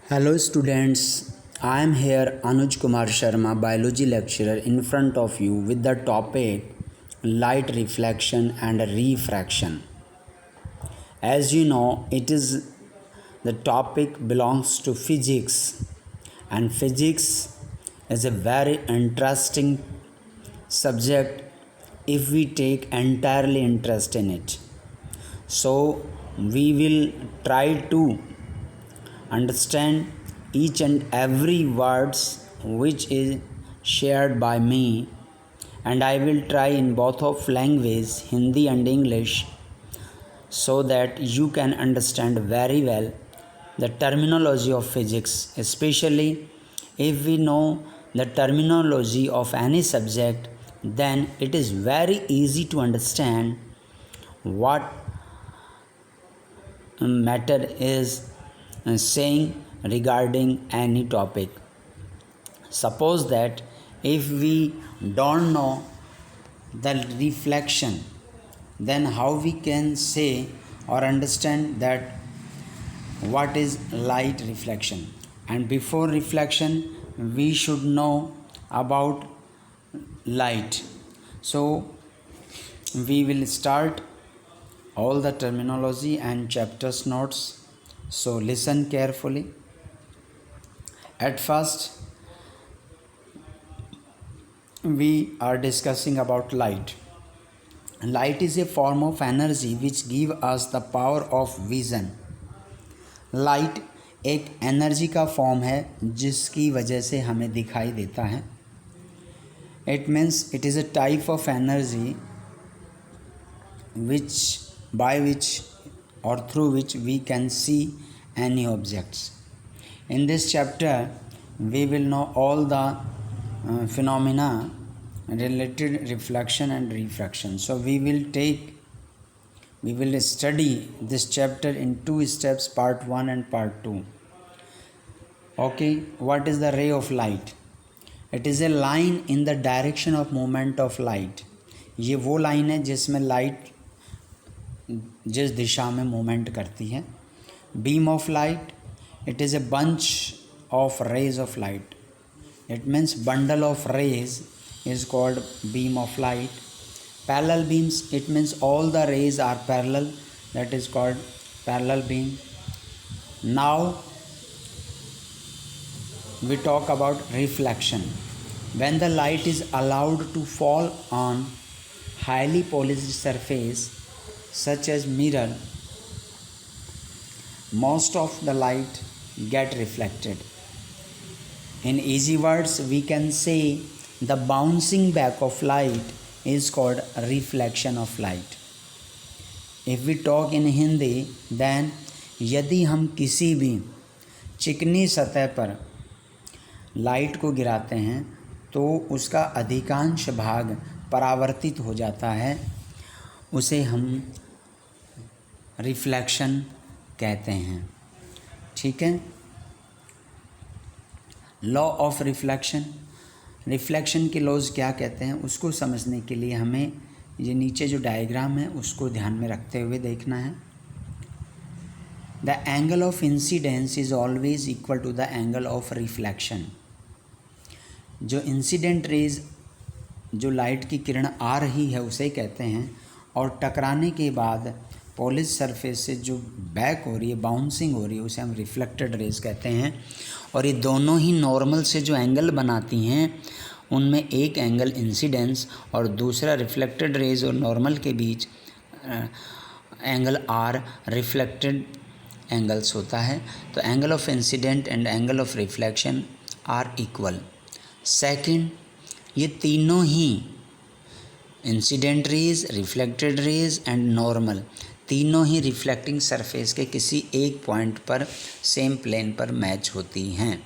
Hello students, I am here Anuj Kumar Sharma, biology lecturer in front of you with the topic light reflection and refraction. As you know, the topic belongs to physics, and physics is a very interesting subject if we take entirely interest in it. So we will try to understand each and every words which is shared by me, and I will try in both of language Hindi and English so that you can understand very well the terminology of physics, especially if we know the terminology of any subject, then it is very easy to understand what matter is saying regarding any topic. Suppose that if we don't know the reflection, then how we can say or understand that what is light reflection? And before reflection, we should know about light. So we will start all the terminology and chapters notes. So listen carefully. At first, we are discussing about light. Light is a form of energy which gives us the power of vision. Light एक energy का form है जिसकी वजह से हमें दिखाई देता है. It means it is a type of energy by which or through which we can see any objects. In this chapter, we will know all the phenomena related reflection and refraction. So we will study this chapter in two steps, part 1 and part 2. Okay, what is the ray of light? It is a line in the direction of movement of light. ये वो line है जिसमें light जिस दिशा में movement करती है. Beam of light, it is a bunch of rays of light. It means bundle of rays is called beam of light. Parallel beams, it means all the rays are parallel, that is called parallel beam. Now we talk about reflection. When the light is allowed to fall on highly polished surface such as mirror, most of the light get reflected. In easy words, we can say the bouncing back of light is called reflection of light. If we talk in Hindi, then यदि हम किसी भी चिकनी सतह पर light को गिराते हैं तो उसका अधिकांश भाग परावर्तित हो जाता है, उसे हम रिफ्लेक्शन कहते हैं. ठीक है. लॉ ऑफ रिफ्लेक्शन, रिफ्लेक्शन के लॉज क्या कहते हैं उसको समझने के लिए हमें ये नीचे जो डायग्राम है उसको ध्यान में रखते हुए देखना है. The angle of incidence is always equal to the angle of reflection. जो इंसिडेंट रेज, जो लाइट की किरण आ रही है उसे कहते हैं, और टकराने के बाद पॉलिश सरफेस से जो बैक हो रही है, बाउंसिंग हो रही है, उसे हम रिफ्लेक्टेड रेज कहते हैं. और ये दोनों ही नॉर्मल से जो एंगल बनाती हैं उनमें एक एंगल इंसिडेंस और दूसरा रिफ्लेक्टेड रेज और नॉर्मल के बीच एंगल आर रिफ्लेक्टेड एंगल्स होता है. तो angle of incident and angle of reflection are equal. Second, ये तीनों ही incident rays, reflected rays and normal, तीनों ही रिफ्लेक्टिंग सरफेस के किसी एक पॉइंट पर सेम प्लेन पर मैच होती हैं.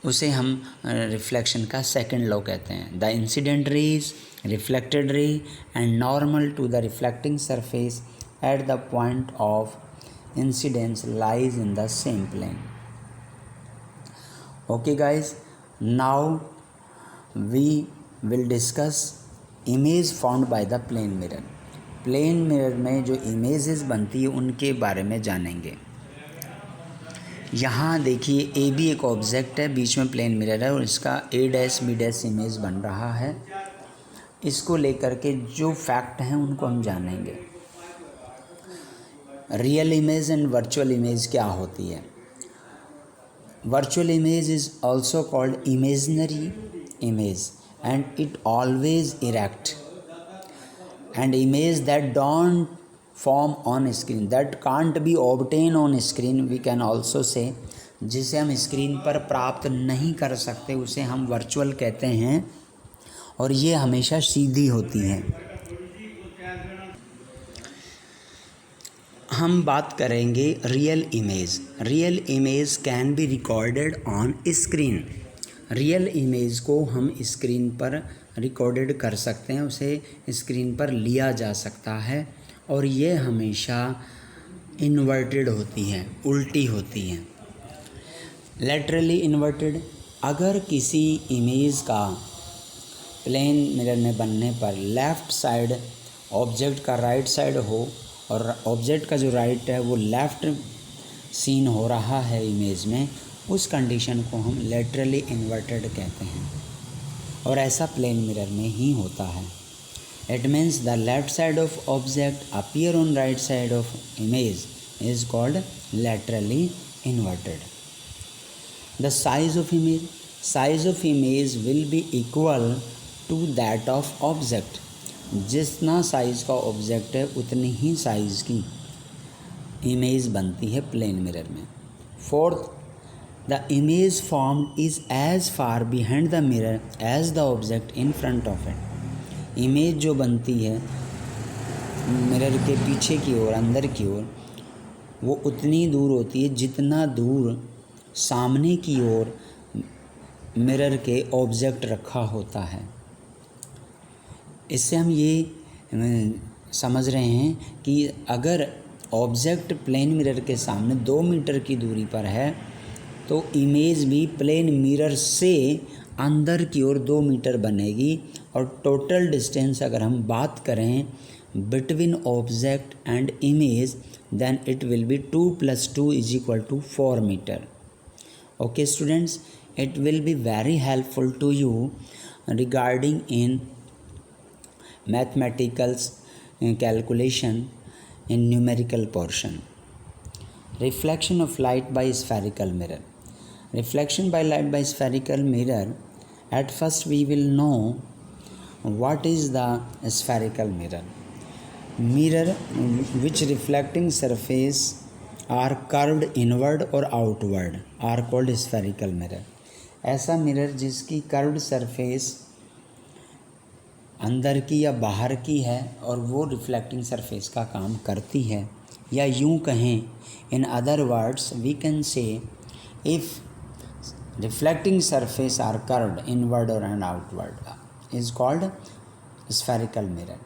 उसे हम रिफ्लेक्शन का सेकंड लॉ कहते हैं. The incident rays, reflected ray and normal to the reflecting surface at the point of incidence lies in the same plane. Okay guys, now we will discuss image found by the plane mirror. Plane mirror में जो images बनती है उनके बारे में जानेंगे. यहाँ देखिए ए भी एक ऑब्जेक्ट है, बीच में प्लेन मिरर है और इसका A dash B dash image बन रहा है। इसको लेकर के जो फैक्ट हैं उनको हम जानेंगे। Real image and virtual image क्या होती है। Virtual image is also called imaginary image and it always erect and image that don't form on screen, that can't be obtained on screen, we can also say, जिसे हम screen पर प्राप्त नहीं कर सकते उसे हम वर्चुअल कहते हैं और ये हमेशा सीधी होती हैं। हम बात करेंगे real image. Real image can be recorded on screen. Real image को हम स्क्रीन पर रिकॉर्डेड कर सकते हैं, उसे स्क्रीन पर लिया जा सकता है और ये हमेशा इन्वर्टेड होती हैं, उल्टी होती हैं। लैटरली इन्वर्टेड, अगर किसी इमेज का प्लेन मिरर में बनने पर लेफ़्ट साइड ऑब्जेक्ट का राइट साइड हो और ऑब्जेक्ट का जो राइट है वो लेफ़्ट सीन हो रहा है इमेज में, उस कंडीशन को हम लैटरली इन्वर्टेड कहते हैं और ऐसा प्लेन मिरर में ही होता है। It means the left side of object appear on right side of image is called laterally inverted. The size of image, size of image will be equal to that of object. जितना size का object है उतनी ही size की image बनती है plane mirror में। Fourth, the image formed is as far behind the mirror as the object in front of it। Image जो बनती है मिरर के पीछे की ओर, अंदर की ओर, वो उतनी दूर होती है जितना दूर सामने की ओर मिरर के ऑब्जेक्ट रखा होता है। इससे हम ये समझ रहे हैं कि अगर ऑब्जेक्ट प्लेन मिरर के सामने 2 मीटर की दूरी पर है तो इमेज भी प्लेन मिरर से अंदर की ओर 2 मीटर बनेगी और टोटल डिस्टेंस अगर हम बात करें between object and image then it will be 2 + 2 = 4 metre. Okay students, it will be very helpful to you regarding in mathematicals calculation in numerical portion. Reflection of light by spherical mirror. Reflection by light by spherical mirror, at first we will know what is the spherical mirror. Mirror which reflecting surface are curved inward or outward are called spherical mirror. ऐसा mirror जिसकी curved surface अंदर की या बाहर की है और वो रिफ्लेक्टिंग सरफेस का काम करती है, या यूं कहें in other words we can say if reflecting surface are curved inward और and outward is called spherical mirror.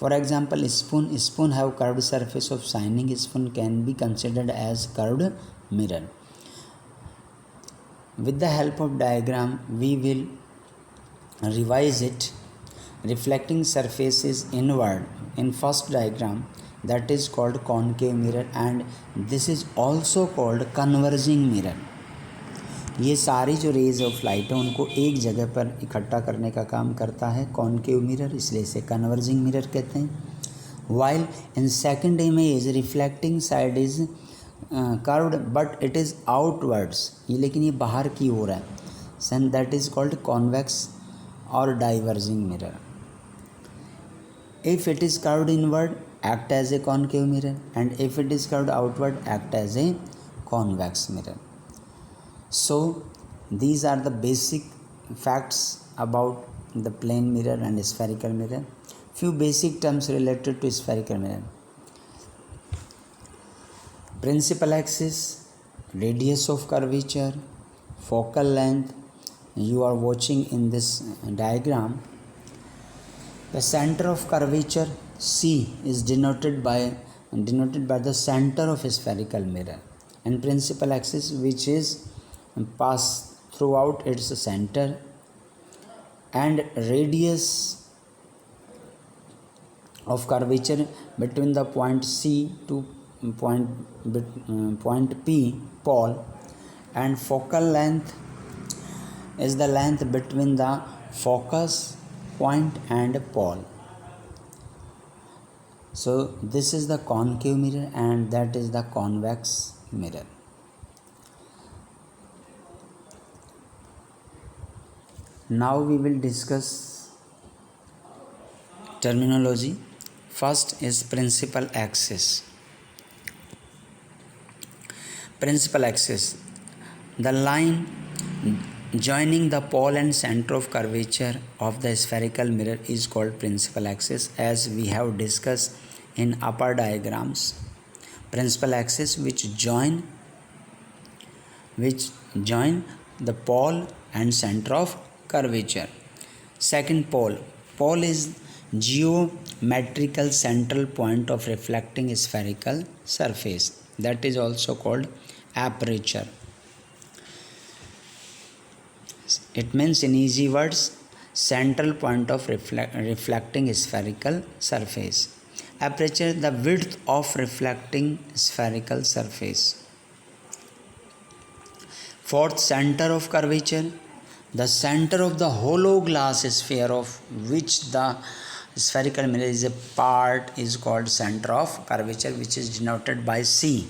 For example, spoon have curved surface of shining spoon can be considered as curved mirror. With the help of diagram we will revise it. Reflecting surface is inward in first diagram, that is called concave mirror, and this is also called converging mirror। ये सारी जो raise of light है उनको एक जगह पर इकट्ठा करने का काम करता है कॉनकेव मिरर, इसलिए इसे कन्वर्जिंग मिरर कहते हैं। While in second image reflecting side is curved but it is outwards, ये लेकिन ये बाहर की ओर है, so that is called convex और diverging mirror. If it is curved inward, act as a concave mirror, and if it is curved outward, act as a convex mirror. So these are the basic facts about the plane mirror and spherical mirror. Few basic terms related to spherical mirror. Principal axis, radius of curvature, focal length, you are watching in this diagram. The center of curvature C is denoted by the center of a spherical mirror, and principal axis which is pass throughout its center, and radius of curvature between the point C to point P, pole, and focal length is the length between the focus point and pole. So this is the concave mirror and that is the convex mirror. Now we will discuss terminology. First is principal axis. Principal axis, the line joining the pole and center of curvature of the spherical mirror is called principal axis, as we have discussed in upper diagrams. Principal axis which join the pole and center of curvature. Second, pole. Pole is geometrical central point of reflecting spherical surface. That is also called aperture. It means, in easy words, central point of reflecting spherical surface. Aperture, the width of reflecting spherical surface. Fourth, center of curvature, the center of the hollow glass sphere of which the spherical mirror is a part is called center of curvature, which is denoted by C.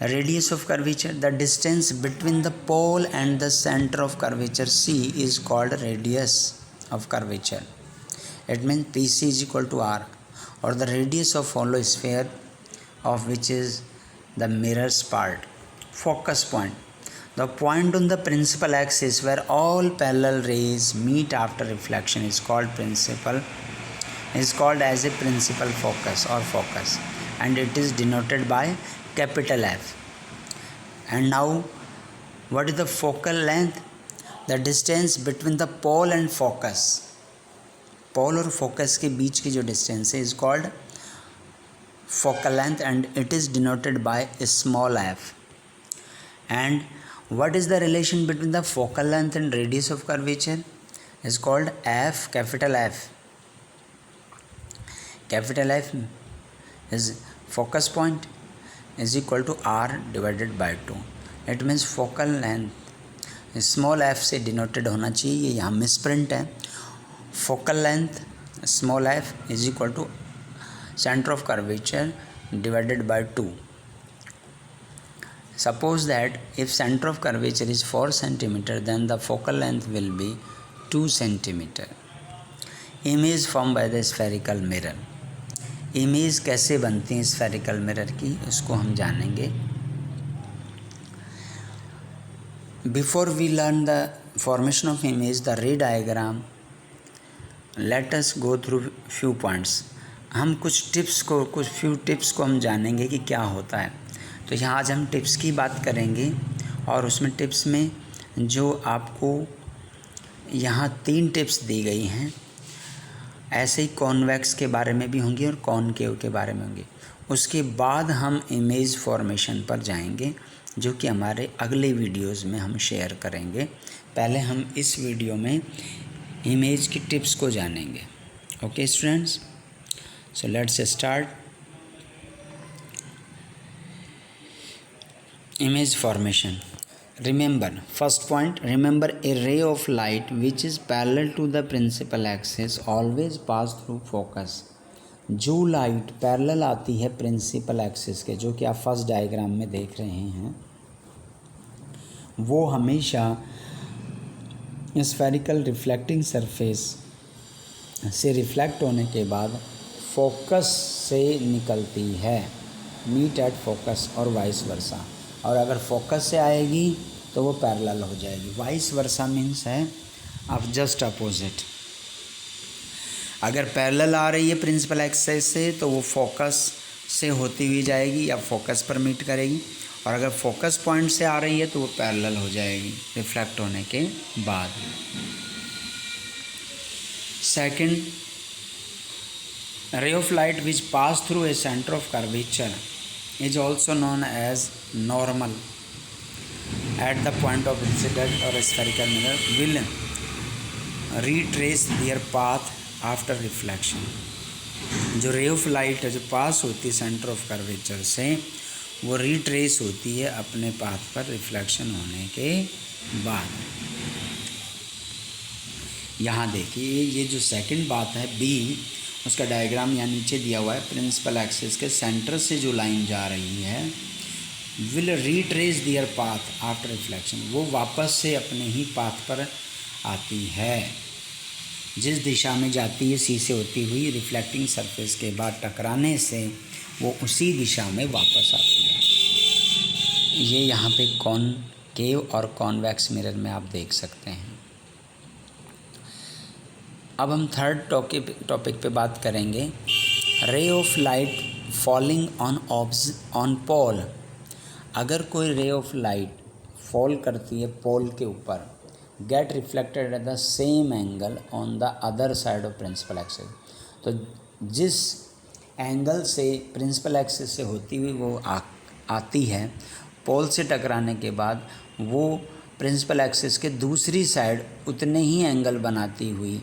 Radius of curvature, the distance between the pole and the center of curvature C is called radius of curvature. It means PC is equal to R, or the radius of hollow sphere of which is the mirror's part. Focus point, the point on the principal axis where all parallel rays meet after reflection is called as a principal focus or focus, and it is denoted by capital F. And now, what is the focal length? The distance between the pole and focus. पोल और focus के बीच की जो distance है is called focal length and it is denoted by small F. And what is the relation between the focal length and radius of curvature is called F, capital F. Capital F is focus point is equal to R divided by 2. It means focal length small f से denoted होना चाहिए, ये यहाँ misprint है. Focal length small f is equal to center of curvature divided by 2. Suppose that if center of curvature is 4 cm, then the focal length will be 2 cm. Image formed by the spherical mirror. Image कैसे बनती है spherical mirror की, उसको हम जानेंगे. Before we learn the formation of image, the ray diagram, let us go through few points. हम कुछ few tips को हम जानेंगे कि क्या होता है. तो यहाँ आज हम टिप्स की बात करेंगे और उसमें टिप्स में जो आपको यहाँ 3 टिप्स दी गई हैं, ऐसे ही कॉन्वेक्स के बारे में भी होंगी और कॉनकेव के बारे में होंगी. उसके बाद हम इमेज फॉर्मेशन पर जाएंगे, जो कि हमारे अगले वीडियोस में हम शेयर करेंगे. पहले हम इस वीडियो में इमेज की टिप्स को जानेंगे. Okay students, so let's start. Image formation. Remember, first point, remember a ray of light which is parallel to the principal axis always pass through focus. जो लाइट पैरेलल आती है principal axis के, जो कि आप first diagram में देख रहे हैं, वो हमेशा स्फेरिकल रिफ्लेक्टिंग सरफेस से रिफ्लेक्ट होने के बाद फोकस से निकलती है, मीट एट फोकस और वाइस वर्सा. और अगर फोकस से आएगी तो वो पैरेलल हो जाएगी. वाइस वर्सा मीन्स है आप जस्ट अपोजिट. अगर पैरेलल आ रही है प्रिंसिपल एक्सिस से तो वो फोकस से होती हुई जाएगी या फोकस पर मीट करेगी, और अगर फोकस पॉइंट से आ रही है तो वो पैरेलल हो जाएगी रिफ्लेक्ट होने के बाद. सेकंड, रे of light which pass through a centre of curvature is also known as normal at the point of incident or spherical mirror will retrace their path after reflection. जो रे of light जो पास होती है centre of curvature से, वो retrace होती है अपने पाथ पर रिफ्लेक्शन होने के बाद। यहाँ देखिए ये जो सेकंड बात है बी, उसका डायग्राम यहाँ नीचे दिया हुआ है। प्रिंसिपल एक्सिस के सेंटर से जो लाइन जा रही है will retrace their path after reflection, वो वापस से अपने ही पाथ पर आती है। जिस दिशा में जाती है सी से होती हुई रिफ्लेक्टिंग सरफेस के बाद टकराने से वो उसी दिशा में वापस आती है। ये यहाँ पे कॉनकेव और कॉन्वेक्स मिरर में आप देख सकते हैं। अब हम थर्ड टॉपिक पे बात करेंगे, ray of light falling on pole. अगर कोई रे ऑफ लाइट फॉल करती है पोल के ऊपर, get reflected at the same angle on the other side of principal axis, तो जिस एंगल से प्रिंसिपल एक्सिस से होती हुई वो आती है, पोल से टकराने के बाद वो प्रिंसिपल एक्सिस के दूसरी साइड उतने ही एंगल बनाती हुई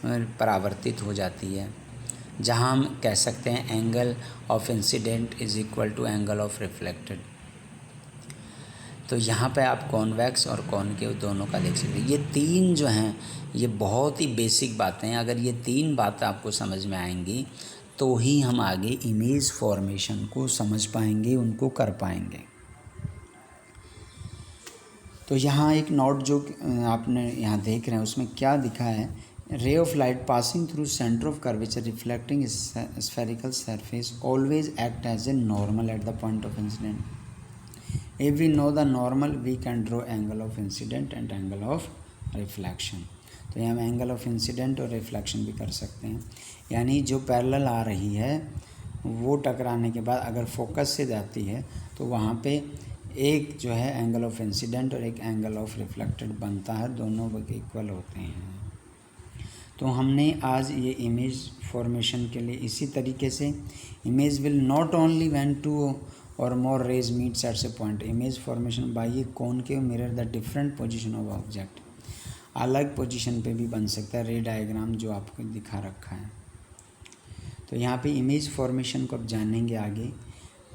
परावर्तित हो जाती है, जहां हम कह सकते हैं angle of incident is equal to angle of reflected. तो यहाँ पे आप कॉन्वेक्स और कॉनकेव दोनों का देख सकते हैं। ये तीन जो हैं ये बहुत ही बेसिक बातें हैं। अगर ये तीन बातें आपको समझ में आएंगी तो ही हम आगे इमेज फॉर्मेशन को समझ पाएंगे, उनको कर पाएंगे। तो यहाँ एक नोट जो आपने यहाँ देख रहे हैं उसमें क्या दिखा है, ray of light passing through centre of curvature reflecting spherical surface always act as a normal at the point of incident. If we know the normal, we can draw angle of incident and angle of reflection। तो यहाँ हम angle of incident और reflection भी कर सकते हैं। यानी जो पैरेलल आ रही है वो टकराने के बाद अगर फोकस से जाती है तो वहाँ पे एक जो है एंगल ऑफ इंसिडेंट और एक एंगल ऑफ रिफ्लेक्टेड बनता है, दोनों इक्वल होते हैं। तो हमने आज ये इमेज फॉर्मेशन के लिए इसी तरीके से, image will not only when two और more rays meets at a point, image formation by a concave mirror the different position of object. अलग पोजीशन पे भी बन सकता है, रे डायग्राम जो आपको दिखा रखा है। तो यहाँ पे इमेज फॉर्मेशन को अब जानेंगे आगे,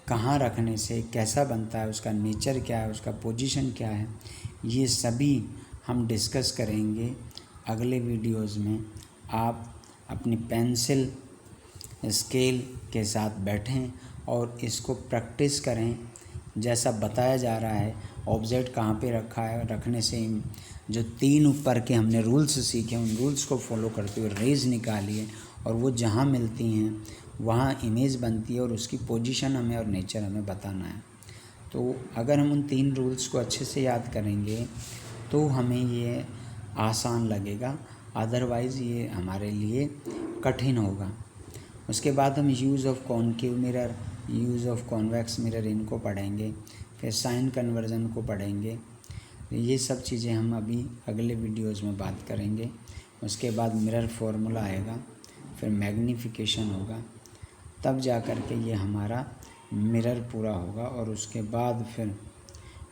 कहाँ रखने से कैसा बनता है, उसका नेचर क्या है, उसका पोजीशन क्या है, ये सभी हम डिस्कस करेंगे अगले वीडियोस में। आप अपनी पेंसिल स्केल के साथ बैठें और इसको प्रैक्टिस करें जैसा बताया जा रहा है। ऑब्जेक्ट कहाँ पे रखा है, रखने से जो तीन ऊपर के हमने रूल्स सीखे उन रूल्स को फॉलो करते हुए रेज निकालिए और वो जहाँ मिलती हैं वहाँ इमेज बनती है और उसकी पोजीशन हमें और नेचर हमें बताना है। तो अगर हम उन तीन रूल्स को अच्छे से याद करेंगे तो हमें ये आसान लगेगा, अदरवाइज़ ये हमारे लिए कठिन होगा। उसके बाद हम use of concave mirror, use of convex mirror इनको पढ़ेंगे, फिर साइन कन्वर्जन को पढ़ेंगे। ये सब चीज़ें हम अभी अगले वीडियोज़ में बात करेंगे। उसके बाद मिरर फार्मूला आएगा, फिर मैग्नीफिकेशन होगा, तब जा कर के ये हमारा मिरर पूरा होगा। और उसके बाद फिर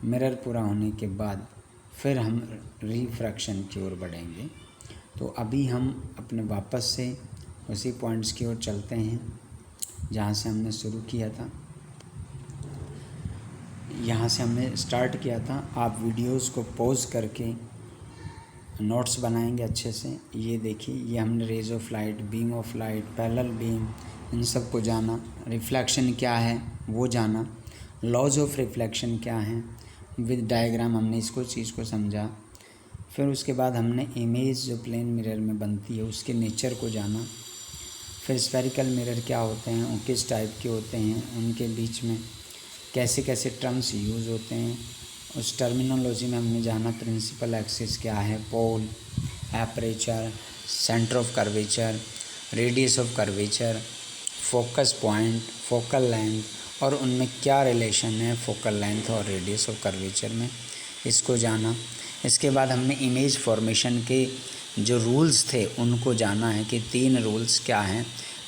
मिरर पूरा होने के बाद फिर हम रिफ्रैक्शन की ओर बढ़ेंगे। तो अभी हम अपने वापस से उसी पॉइंट्स की ओर चलते हैं जहाँ से हमने शुरू किया था। यहाँ से हमने स्टार्ट किया था। आप वीडियोस को पॉज करके नोट्स बनाएंगे अच्छे से। ये देखिए, ये हमने rays of light, beam of light, parallel beam, इन सब को जाना। रिफ्लेक्शन क्या है वो जाना, लॉज ऑफ रिफ्लेक्शन क्या है, विद डायग्राम हमने इसको चीज़ को समझा। फिर उसके बाद हमने इमेज जो प्लेन मिरर में बनती है उसके नेचर को जाना। फिर स्फेरिकल मिरर क्या होते हैं, वो किस टाइप के होते हैं, उनके बीच में कैसे कैसे टर्म्स यूज़ होते हैं, उस टर्मिनोलॉजी में हमने जाना। प्रिंसिपल एक्सिस क्या है, pole, aperture, centre of curvature, radius of curvature, focus point, focal length, और उनमें क्या रिलेशन है फोकल लेंथ और रेडियस ऑफ कर्वेचर में, इसको जाना। इसके बाद हमने इमेज फॉर्मेशन के जो रूल्स थे उनको जाना है कि तीन रूल्स क्या हैं,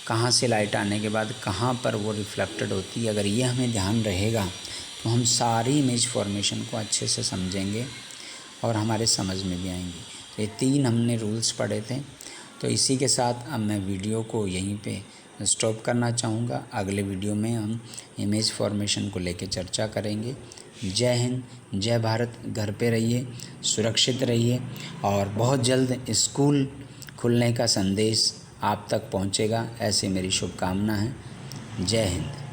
कहाँ से लाइट आने के बाद कहाँ पर वो रिफ्लेक्टेड होती है। अगर ये हमें ध्यान रहेगा तो हम सारी इमेज फॉर्मेशन को अच्छे से समझेंगे और हमारे समझ में भी आएंगी। तो ये तीन हमने रूल्स पढ़े थे। तो इसी के साथ अब मैं वीडियो को यहीं पे स्टॉप करना चाहूँगा। अगले वीडियो में हम इमेज फॉर्मेशन को लेकर चर्चा करेंगे। जय हिंद, जय भारत। घर पे रहिए, सुरक्षित रहिए और बहुत जल्द स्कूल खुलने का संदेश आप तक पहुँचेगा, ऐसी मेरी शुभकामना है। जय हिंद।